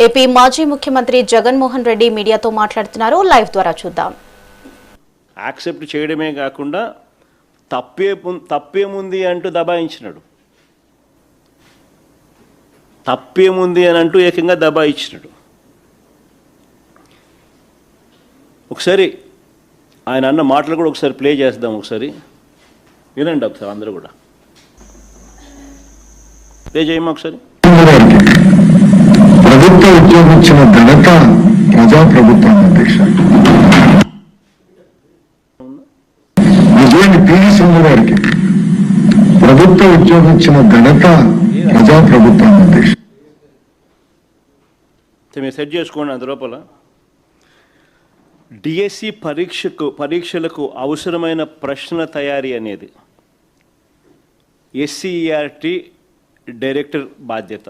AP మాజీ ముఖ్యమంత్రి జగన్మోహన్ రెడ్డి మీడియాతో మాట్లాడుతున్నారు. లైవ్ ద్వారా చూద్దాం. యాక్సెప్ట్ చేయడమే కాకుండా తప్పేముంది అంటూ దబాయించినాడు. తప్పేముంది అని అంటూ ఏకంగా దబాయించినాడు. ఒకసారి ఆయన అన్న మాటలు కూడా ఒకసారి ప్లే చేద్దాం. ఒకసారి వినండి ఒకసారి అందరూ కూడా. ప్లే చేయమా ఒకసారి. ప్రభుత్వ ఉద్యోగించిన ఘనత ప్రజాప్రభుత్వం అధ్యక్ష విజయాన్ని పివి సింధు గారికి ప్రభుత్వ ఉద్యోగించిన ఘనత ప్రజాప్రభుత్వం అధ్యక్ష. మీరు సెట్ చేసుకోండి. అందులోపల డిఎస్సి పరీక్షలకు అవసరమైన ప్రశ్న తయారీ అనేది ఎస్సీఈఆర్టీ డైరెక్టర్ బాధ్యత.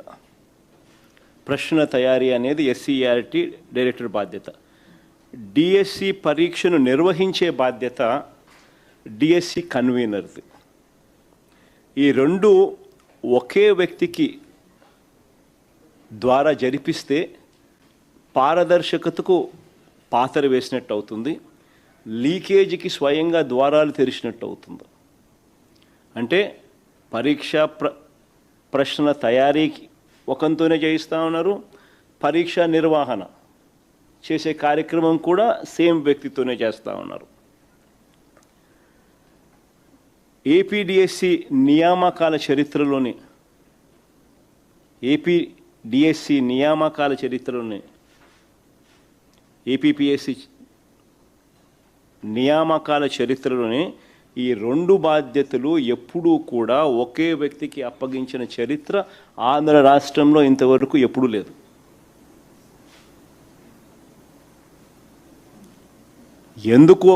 ప్రశ్న తయారీ అనేది ఎస్సీఈఆర్టీ డైరెక్టర్ బాధ్యత. డిఎస్సి పరీక్షను నిర్వహించే బాధ్యత డిఎస్సి కన్వీనర్ది. ఈ రెండు ఒకే వ్యక్తికి ద్వారా జరిపిస్తే పారదర్శకతకు పాతర వేసినట్టు అవుతుంది, లీకేజీకి స్వయంగా ద్వారాలు తెరిచినట్టు అవుతుంది. అంటే ప్రశ్న తయారీకి ఒకంతోనే చేయిస్తూ ఉన్నారు, పరీక్ష నిర్వహణ చేసే కార్యక్రమం కూడా సేమ్ వ్యక్తితోనే చేస్తూ ఉన్నారు. ఏపీడిఎస్సి నియామకాల చరిత్రలోని ఏపీపీఎస్సి నియామకాల చరిత్రలోనే ఈ రెండు బాధ్యతలు ఎప్పుడూ కూడా ఒకే వ్యక్తికి అప్పగించిన చరిత్ర ఆంధ్ర రాష్ట్రంలో ఇంతవరకు ఎప్పుడూ లేదు. ఎందుకు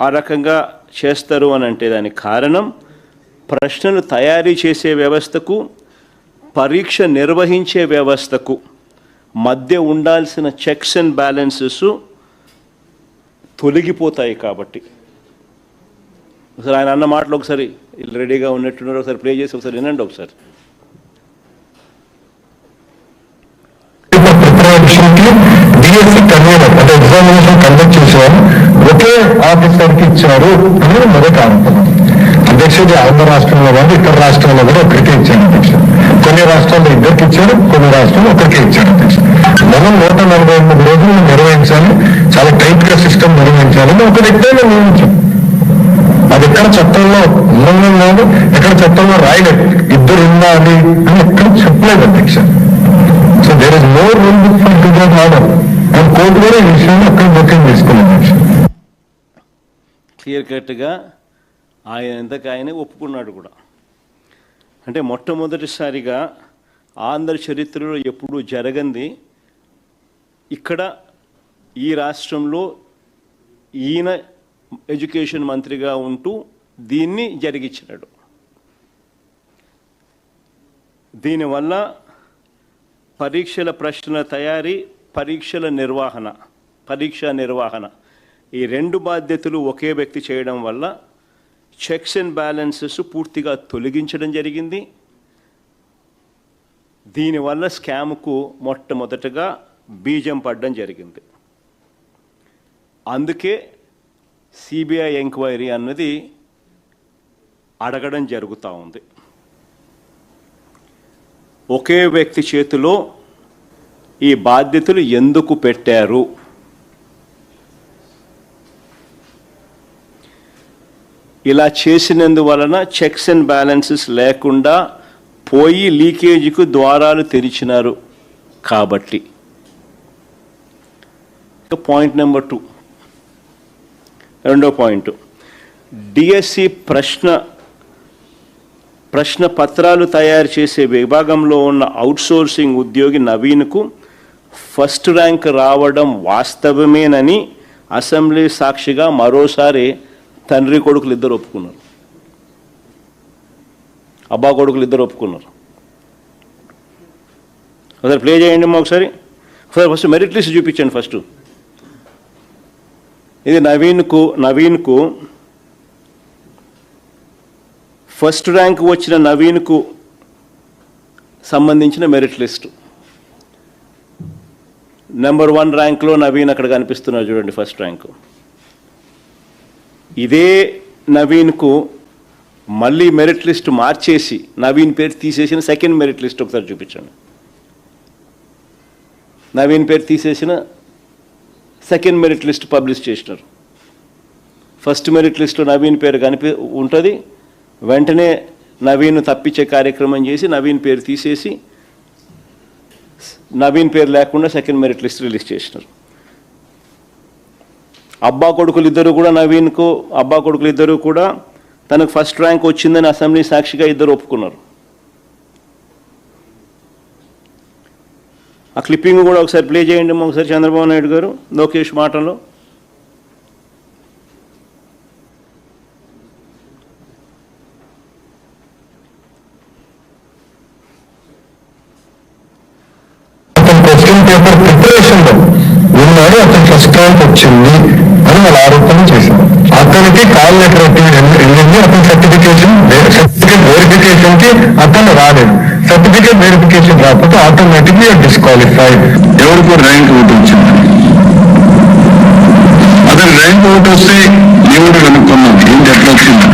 ఆ రకంగా చేస్తారు అని అంటే దానికి కారణం ప్రశ్నలు తయారీ చేసే వ్యవస్థకు పరీక్ష నిర్వహించే వ్యవస్థకు మధ్య ఉండాల్సిన చెక్స్ అండ్ బ్యాలెన్సెస్ తొలగిపోతాయి కాబట్టి. ఒకసారి ఆయన అన్న మాటలు ఒకసారి రెడీగా ఉన్నట్టున్నారు, ఒకసారి ప్లే చేసి ఒకసారి వినండి ఒకసారి. డిఎస్సి కన్వీనర్ అంటే ఎగ్జామినేషన్ కండక్ట్ చేసేవారు ఒకే ఆఫీసర్కి ఇచ్చారు అనేది మొదటి ఆరోపణ. అధ్యక్షుడు ఆంధ్ర రాష్ట్రంలో కానీ ఇతర రాష్ట్రాల్లో కూడా ఒకరికే ఇచ్చారు అధ్యక్ష. కొన్ని రాష్ట్రాల్లో ఇద్దరికి ఇచ్చారు, కొన్ని రాష్ట్రాల్లో ఒకరికే ఇచ్చారు అధ్యక్ష. మనం 148 రోజులు నిర్వహించాలి, చాలా టైట్ గా సిస్టమ్ నిర్వహించాలని ఒక వ్యక్తి నియమించాం. అది ఎక్కడ చట్టంలో ఉల్లంఘన లేదు, ఎక్కడ చట్టంలో రాయలేదు, ఇద్దరు ఉండాలి అని ఎక్కడ చెప్పలేదు అధ్యక్ష. So there is no rule book for to that order and court కూడా ఈ విషయంలో అక్కడ బుకింగ్ తీసుకున్నాం అధ్యక్ష. క్లియర్ కట్గా ఆయన ఎంతకు ఆయనే ఒప్పుకున్నాడు కూడా. అంటే మొట్టమొదటిసారిగా ఆంధ్ర చరిత్రలో ఎప్పుడూ జరగంది ఇక్కడ ఈ రాష్ట్రంలో ఈయన ఎడ్యుకేషన్ మంత్రిగా ఉంటూ దీన్ని జరిగించినాడు. దీనివల్ల పరీక్షల ప్రశ్నల తయారీ, పరీక్ష నిర్వహణ ఈ రెండు బాధ్యతలు ఒకే వ్యక్తి చేయడం వల్ల చెక్స్ అండ్ బ్యాలెన్సెస్ పూర్తిగా తొలగించడం జరిగింది. దీనివల్ల స్కామ్కు మొట్టమొదటగా బీజం పడడం జరిగింది. అందుకే సిబిఐ ఎంక్వైరీ అన్నది అడగడం జరుగుతూ ఉంది. ఒకే వ్యక్తి చేతిలో ఈ బాధ్యతలు ఎందుకు పెట్టారు? ఇలా చేసినందువలన చెక్స్ అండ్ బ్యాలెన్సెస్ లేకుండా పోయి లీకేజీకు ద్వారాలు తెరిచినారు కాబట్టి. పాయింట్ నెంబర్ 2, రెండో పాయింట్, డిఎస్సి ప్రశ్న పత్రాలు తయారు చేసే విభాగంలో ఉన్న అవుట్సోర్సింగ్ ఉద్యోగి నవీన్కు ఫస్ట్ ర్యాంక్ రావడం వాస్తవమేనని అసెంబ్లీ సాక్షిగా మరోసారి తండ్రి కొడుకులు ఇద్దరు ఒప్పుకున్నారు, అబ్బా కొడుకులు ఇద్దరు ఒప్పుకున్నారు. ఒకసారి ప్లే చేయండి అమ్మా ఒకసారి. ఫస్ట్ మెరిట్ లిస్ట్ చూపించండి. ఫస్ట్ ఇది నవీన్కు ఫస్ట్ ర్యాంక్ వచ్చిన నవీన్కు సంబంధించిన మెరిట్ లిస్టు. నెంబర్ 1 ర్యాంక్లో నవీన్ అక్కడ కనిపిస్తున్నారు చూడండి, ఫస్ట్ ర్యాంకు. ఇదే నవీన్కు మళ్ళీ మెరిట్ లిస్ట్ మార్చేసి నవీన్ పేరు తీసేసిన సెకండ్ మెరిట్ లిస్ట్ ఒకసారి చూపించండి. నవీన్ పేరు తీసేసిన సెకండ్ మెరిట్ లిస్ట్ పబ్లిష్ చేసినారు. ఫస్ట్ మెరిట్ లిస్ట్లో నవీన్ పేరు ఉంటుంది. వెంటనే నవీన్ తప్పించే కార్యక్రమం చేసి నవీన్ పేరు తీసేసి నవీన్ పేరు లేకుండా సెకండ్ మెరిట్ లిస్ట్ రిలీజ్ చేసినారు. అబ్బా కొడుకులు ఇద్దరు కూడా తనకు ఫస్ట్ ర్యాంక్ వచ్చిందని అసెంబ్లీ సాక్షిగా ఇద్దరు ఒప్పుకున్నారు. ఆ క్లిప్పింగ్ కూడా ఒకసారి ప్లే చేయండి ఒకసారి, చంద్రబాబు నాయుడు గారు లోకేష్ మాటల్లో. క్వశ్చన్ పేపర్ ప్రిపరేషన్ లో ఉన్నాడు, అతను ఫస్ట్ ర్యాంక్ వచ్చింది అని వాళ్ళు ఆరోపణ చేశారు. అతనికి కాల్ లెటర్ వెళ్ళింది, అతని సర్టిఫికేట్ వెరిఫికేషన్ కి అతను రాలేదు. సర్టిఫికేట్ వెరిఫికేషన్ రాకపోతే ఆటోమేటిక్లీ డిస్క్వాలిఫైడ్. ఎవరికో ర్యాంక్ ఒకటి వచ్చింది, అతని ర్యాంక్ ఒకటి వస్తే ఎవరు కనుక్కున్నాం ఏంటి ఎట్లా వచ్చింది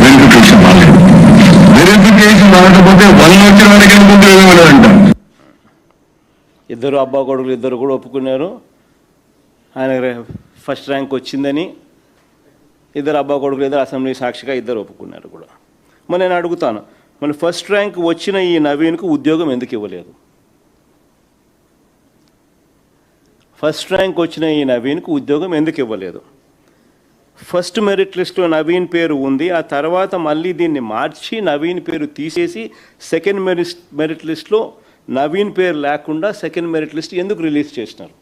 వెరిఫికేషన్ రాలేదు. వెరిఫికేషన్ రాకపోతే వాళ్ళు వచ్చిన వాడికి అనుకుంటే ఏమేమంట. ఇద్దరు అబ్బా కొడుకులు ఇద్దరు కూడా ఒప్పుకున్నారు ఆయన ఫస్ట్ ర్యాంక్ వచ్చిందని. ఇద్దరు అబ్బా కొడుకులు ఇద్దరు అసెంబ్లీ సాక్షిగా ఇద్దరు ఒప్పుకున్నారు కూడా. మరి నేను అడుగుతాను, మరి ఫస్ట్ ర్యాంక్ వచ్చిన ఈ నవీన్కు ఉద్యోగం ఎందుకు ఇవ్వలేదు? ఫస్ట్ ర్యాంక్ వచ్చిన ఈ నవీన్కు ఉద్యోగం ఎందుకు ఇవ్వలేదు? ఫస్ట్ మెరిట్ లిస్ట్లో నవీన్ పేరు ఉంది, ఆ తర్వాత మళ్ళీ దీన్ని మార్చి నవీన్ పేరు తీసేసి సెకండ్ మెరిట్ లిస్ట్లో నవీన్ పేరు లేకుండా సెకండ్ మెరిట్ లిస్ట్ ఎందుకు రిలీజ్ చేసినారు?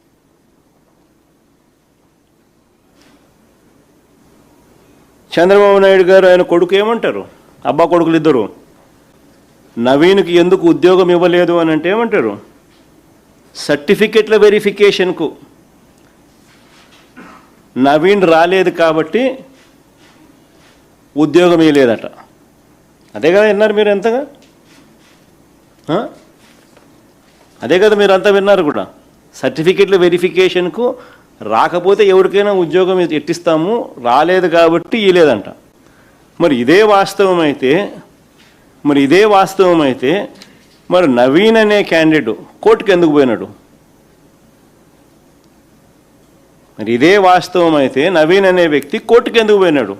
చంద్రబాబు నాయుడు గారు ఆయన కొడుకు ఏమంటారు? అబ్బా కొడుకులు ఇద్దరు నవీన్కి ఎందుకు ఉద్యోగం ఇవ్వలేదు అని అంటే ఏమంటారు? సర్టిఫికెట్ల వెరిఫికేషన్కు నవీన్ రాలేదు కాబట్టి ఉద్యోగం ఇవ్వలేదట. అదే కదా విన్నారు మీరు ఎంతగా? అదే కదా మీరు అంతా విన్నారు కూడా. సర్టిఫికెట్ల వెరిఫికేషన్కు రాకపోతే ఎవరికైనా ఉద్యోగం ఎట్టిస్తాము, రాలేదు కాబట్టి ఇవ్వలేదంట. మరి ఇదే వాస్తవం అయితే మరి నవీన్ అనే క్యాండిడేట్ కోర్టుకు ఎందుకు పోయినాడు? మరి ఇదే వాస్తవం అయితే నవీన్ అనే వ్యక్తి కోర్టుకు ఎందుకు పోయినాడు?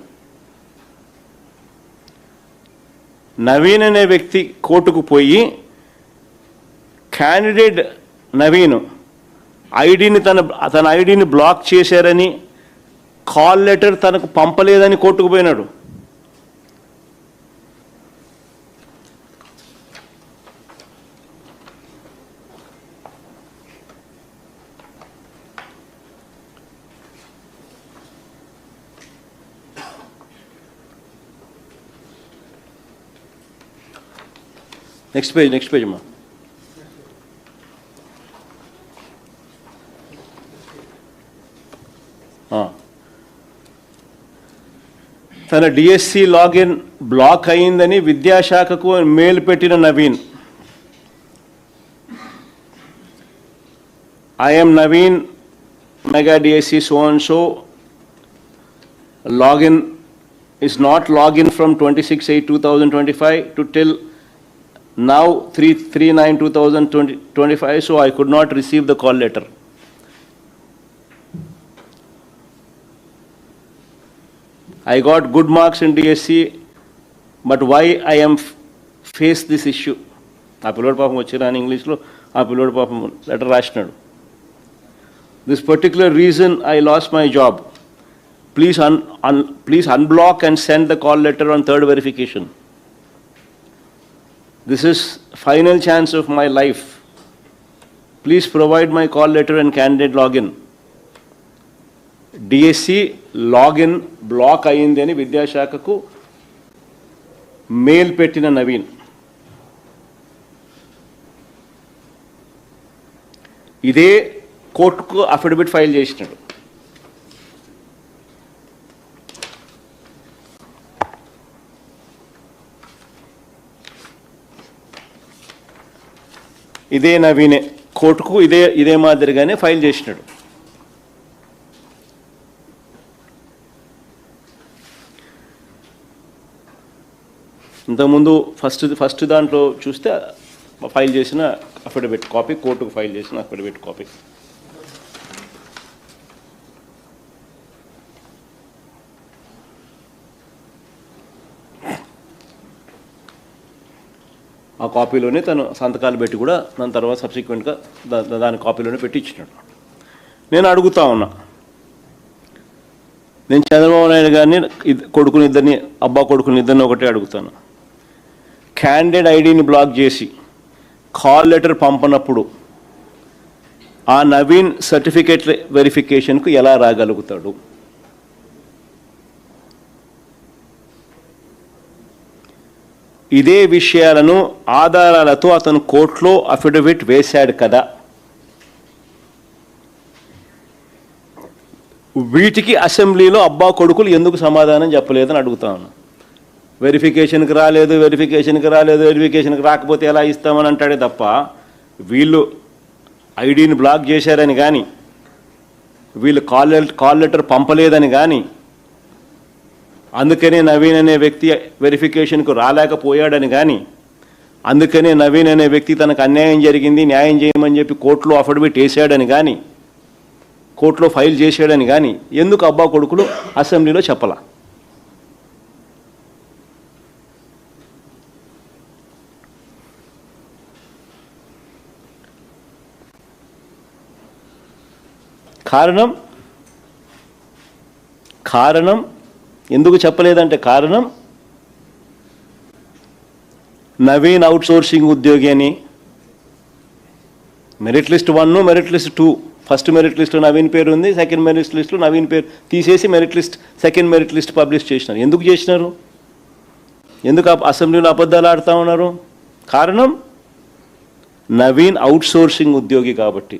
నవీన్ అనే వ్యక్తి కోర్టుకు పోయి క్యాండిడేట్ నవీన్ తన ఐడిని బ్లాక్ చేశారని, కాల్ లెటర్ తనకు పంపలేదని కోర్టుకు పోయినాడు. నెక్స్ట్ పేజ్ అమ్మా. తన డిఎస్సి లాగిన్ బ్లాక్ అయిందని విద్యాశాఖకు మెయిల్ పెట్టిన Naveen, I'm Naveen mega DSC so and so login is not login from 26/8/2025 to till now 3/9/2025, so I could not receive the call letter. I got good marks in DSC, but why I am face this issue? ఆ పిల్లోడు పాపం వచ్చారు అని ఇంగ్లీష్లో ఆ పిల్లోడు పాపం letter రాసినాడు. This particular reason I lost my job. Please unblock and send the call letter on third verification. This is final chance of my life. Please provide my call letter and candidate login. DSC login block అయింది అని విద్యాశాఖకు mail పెట్టిన నవీన్ ఇదే కోర్టుకు affidavit file చేసినాడు. ఇదే నవీనే కోర్టుకు ఇదే మాదిరిగానే ఫైల్ చేసినాడు. ఇంతకుముందు ఫస్ట్ దాంట్లో చూస్తే ఫైల్ చేసిన అఫిడవిట్ కాపీ, కోర్టుకు ఫైల్ చేసిన అఫిడవిట్ కాపీ. ఆ కాపీలోనే తను సంతకాలు పెట్టి కూడా దాని తర్వాత సబ్సిక్వెంట్గా దాని కాపీలోనే పెట్టి ఇచ్చినాడు. నేను అడుగుతా ఉన్నా, నేను చంద్రబాబు నాయుడు గారిని అబ్బా కొడుకుని ఇద్దరిని ఒకటే అడుగుతాను. క్యాండిడేట్ ఐడిని బ్లాక్ చేసి కాల్ లెటర్ పంపనప్పుడు ఆ నవీన్ సర్టిఫికేట్ వెరిఫికేషన్కు ఎలా రాగలుగుతాడు? ఇదే విషయాలను ఆధారాలతో అతను కోర్టులో అఫిడవిట్ వేశాడు కదా. వీటికి అసెంబ్లీలో అబ్బా కొడుకులు ఎందుకు సమాధానం చెప్పలేదని అడుగుతా ఉన్నా. వెరిఫికేషన్కి రాకపోతే ఎలా ఇస్తామని అంటాడే తప్ప, వీళ్ళు ఐడిని బ్లాక్ చేశారని కానీ, వీళ్ళు కాల్ లెటర్ పంపలేదని కానీ, అందుకనే నవీన్ అనే వ్యక్తి వెరిఫికేషన్కు రాలేకపోయాడని కానీ, అందుకనే నవీన్ అనే వ్యక్తి తనకు అన్యాయం జరిగింది న్యాయం చేయమని చెప్పి కోర్టులో అఫిడవిట్ వేసాడని కానీ, కోర్టులో ఫైల్ చేశాడని కానీ ఎందుకు అబ్బా కొడుకులు అసెంబ్లీలో చెప్పలా? కారణం ఎందుకు చెప్పలేదంటే, కారణం నవీన్ అవుట్సోర్సింగ్ ఉద్యోగి అని merit list 1, merit list 2, first merit లిస్ట్లో నవీన్ పేరు ఉంది, సెకండ్ మెరిట్ లిస్ట్లో నవీన్ పేరు తీసేసి సెకండ్ మెరిట్ లిస్ట్ పబ్లిష్ చేసినారు. ఎందుకు చేసినారు? ఎందుకు అసెంబ్లీలో అబద్ధాలు ఆడుతూ ఉన్నారు? కారణం నవీన్ అవుట్సోర్సింగ్ ఉద్యోగి కాబట్టి,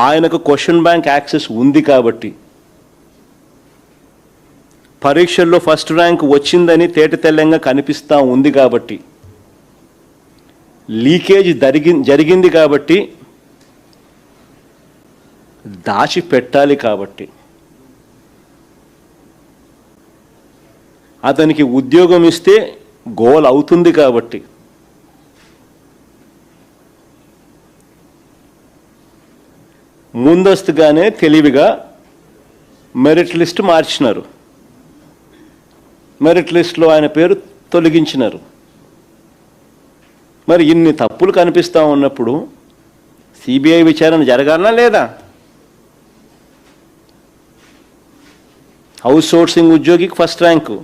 ఆయనకు క్వశ్చన్ బ్యాంక్ యాక్సెస్ ఉంది కాబట్టి, పరీక్షల్లో ఫస్ట్ ర్యాంక్ వచ్చిందని తేటతెల్లంగా కనిపిస్తూ ఉంది కాబట్టి, లీకేజ్ జరిగింది కాబట్టి, దాచిపెట్టాలి కాబట్టి, అతనికి ఉద్యోగం ఇస్తే గోల్ అవుతుంది కాబట్టి, ముందస్తుగానే తెలివిగా మెరిట్ లిస్ట్ మార్చినారు. మెరిట్ లిస్ట్లో ఆయన పేరు తొలగించినారు. మరి ఇన్ని తప్పులు కనిపిస్తూ ఉన్నప్పుడు సిబిఐ విచారణ జరగాలనా లేదా? హౌస్ సోర్సింగ్ ఉద్యోగికి ఫస్ట్ ర్యాంకు,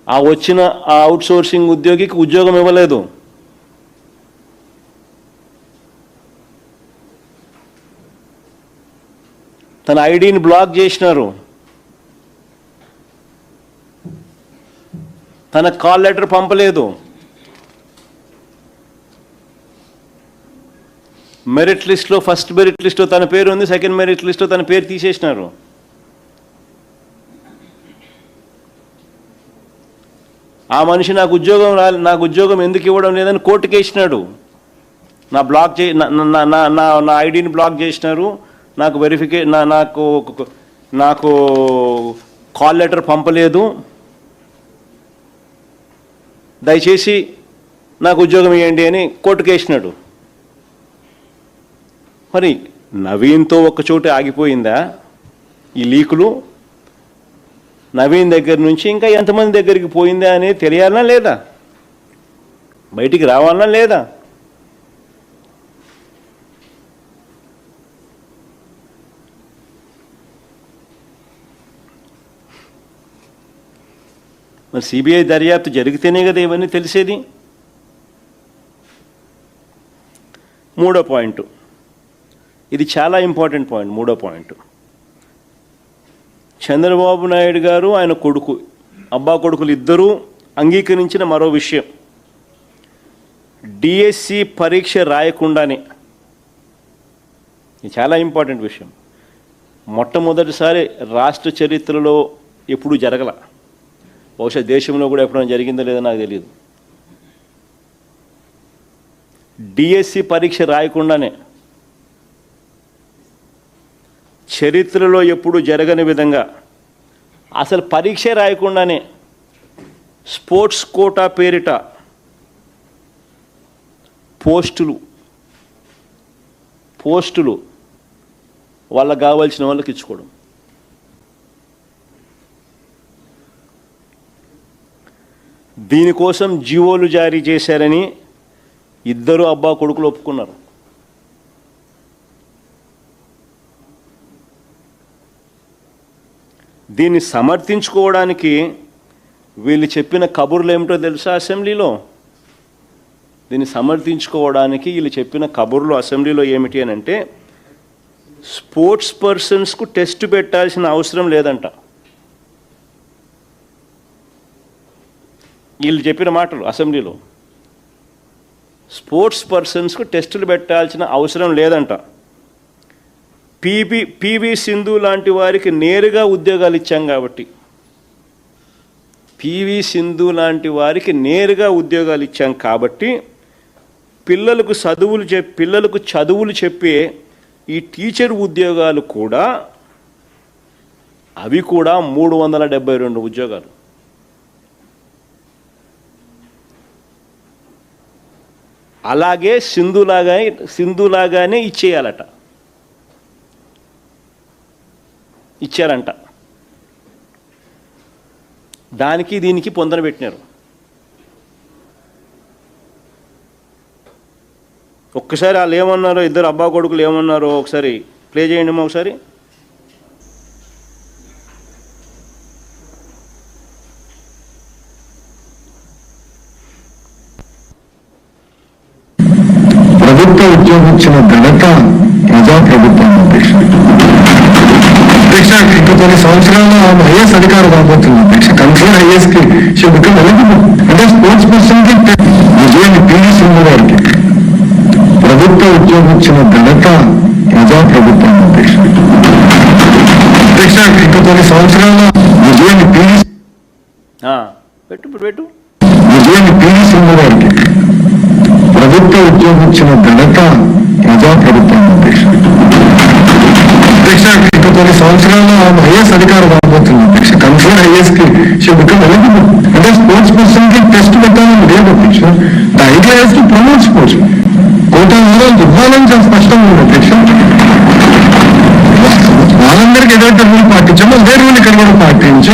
ఆ అవుట్ సోర్సింగ్ ఉద్యోగికి ఉద్యోగం ఇవ్వలేదు. తన ఐడిని బ్లాక్ చేసినారు. తన కాల్ లెటర్ పంపలేదు. మెరిట్ లిస్ట్లో ఫస్ట్ మెరిట్ లిస్ట్లో తన పేరు ఉంది, సెకండ్ మెరిట్ లిస్ట్లో తన పేరు తీసేసినారు. ఆ మనిషి నాకు ఉద్యోగం ఎందుకు ఇవ్వడం లేదని కోర్టుకి వేసినాడు. నా ఐడిని బ్లాక్ చేసినారు, నాకు కాల్ లెటర్ పంపలేదు, దయచేసి నాకు ఉద్యోగం ఇవ్వండి అని కోర్టుకు వేసినాడు. మరి నవీన్తో ఒక్కచోటే ఆగిపోయిందా ఈ లీకులు? నవీన్ దగ్గర నుంచి ఇంకా ఎంతమంది దగ్గరికి పోయిందా అనేది తెలియాలనా లేదా? బయటికి రావాలనా లేదా? మరి సిబిఐ దర్యాప్తు జరిగితేనే కదా ఇవన్నీ తెలిసేది. మూడో పాయింట్, ఇది చాలా ఇంపార్టెంట్ పాయింట్. మూడో పాయింట్, చంద్రబాబు నాయుడు గారు ఆయన కొడుకు, అబ్బా కొడుకులు ఇద్దరూ అంగీకరించిన మరో విషయం, డిఎస్సి పరీక్ష రాయకుండానే, ఇది చాలా ఇంపార్టెంట్ విషయం, మొట్టమొదటిసారి రాష్ట్ర చరిత్రలో ఎప్పుడూ జరగల, బహుశా దేశంలో కూడా ఎప్పుడైనా జరిగిందో లేదో నాకు తెలియదు, డిఎస్సి పరీక్ష రాయకుండానే చరిత్రలో ఎప్పుడు జరగని విధంగా అసలు పరీక్ష రాయకుండానే స్పోర్ట్స్ కోటా పేరిట పోస్టులు వాళ్ళకు కావాల్సిన వాళ్ళకి ఇచ్చుకోవడం. దీనికోసం జీవోలు జారీ చేశారని ఇద్దరు అబ్బా కొడుకులు ఒప్పుకున్నారు. దీన్ని సమర్థించుకోవడానికి వీళ్ళు చెప్పిన కబుర్లు ఏమిటో తెలుసా అసెంబ్లీలో? దీన్ని సమర్థించుకోవడానికి వీళ్ళు చెప్పిన కబుర్లు అసెంబ్లీలో ఏమిటి అని అంటే, స్పోర్ట్స్ పర్సన్స్కు టెస్ట్ పెట్టాల్సిన అవసరం లేదంట. వీళ్ళు చెప్పిన మాటలు అసెంబ్లీలో, స్పోర్ట్స్ పర్సన్స్కు టెస్టులు పెట్టాల్సిన అవసరం లేదంట. పివి సింధు లాంటి వారికి నేరుగా ఉద్యోగాలు ఇచ్చాం కాబట్టి, పివి సింధు లాంటి వారికి నేరుగా ఉద్యోగాలు ఇచ్చాం కాబట్టి పిల్లలకు చదువులు చెప్పే ఈ టీచర్ ఉద్యోగాలు కూడా, అవి కూడా 372 ఉద్యోగాలు. అలాగే సింధులాగానే ఇచ్చారంట. దానికి దీనికి పొందన పెట్టినారు. ఒక్కసారి వాళ్ళు ఏమన్నారో, ఇద్దరు అబ్బా కొడుకులు ఏమన్నారో ఒకసారి ప్లే చేయండి ఒకసారి. ప్రభుత్వ ఉద్యోగం ఇచ్చిన ఘనత ప్రజాప్రభుత్వం. అధ్యక్ష ఇంకా కొన్ని సంవత్సరాలు ఆమె ఐఏఎస్ అధికారి కాబోతుంది. అధ్యక్ష కన్సర్న్ ఐఏఎస్ కి బికమ్ ఎలిజిబుల్. అంటే స్పోర్ట్స్ పర్సన్ కి విజయాన్ని పివి సింధు గారికి ప్రభుత్వ ఉద్యోగం ఇచ్చిన ఘనత ప్రజాప్రభుత్వం. అధ్యక్ష ఇంకా కొన్ని సంవత్సరాలు విజయాన్ని పివి సింధు గారికి ప్రభుత్వ ఉద్యోగం ఇచ్చిన ఘనత ప్రజాప్రభుత్వం. అధ్యక్ష ఇంకా కొన్ని సంవత్సరాలు ఆమె ఐఏఎస్ అధికారి కాబోతుంది. అధ్యక్ష కన్సర్న్ ఐఏఎస్ కి బికమ్ ఎలిజిబుల్. అంటే స్పోర్ట్స్ పర్సన్ కి టెస్ట్ పెట్టాలని లేదు అధ్యక్ష. The idea is to promote sports. Quota ఇవ్వాలని చాలా స్పష్టంగా ఉంది అధ్యక్ష. వాళ్ళందరికీ ఏదైతే రూల్ పాటించామో అదే రూల్ ఇక్కడ కూడా పాటించి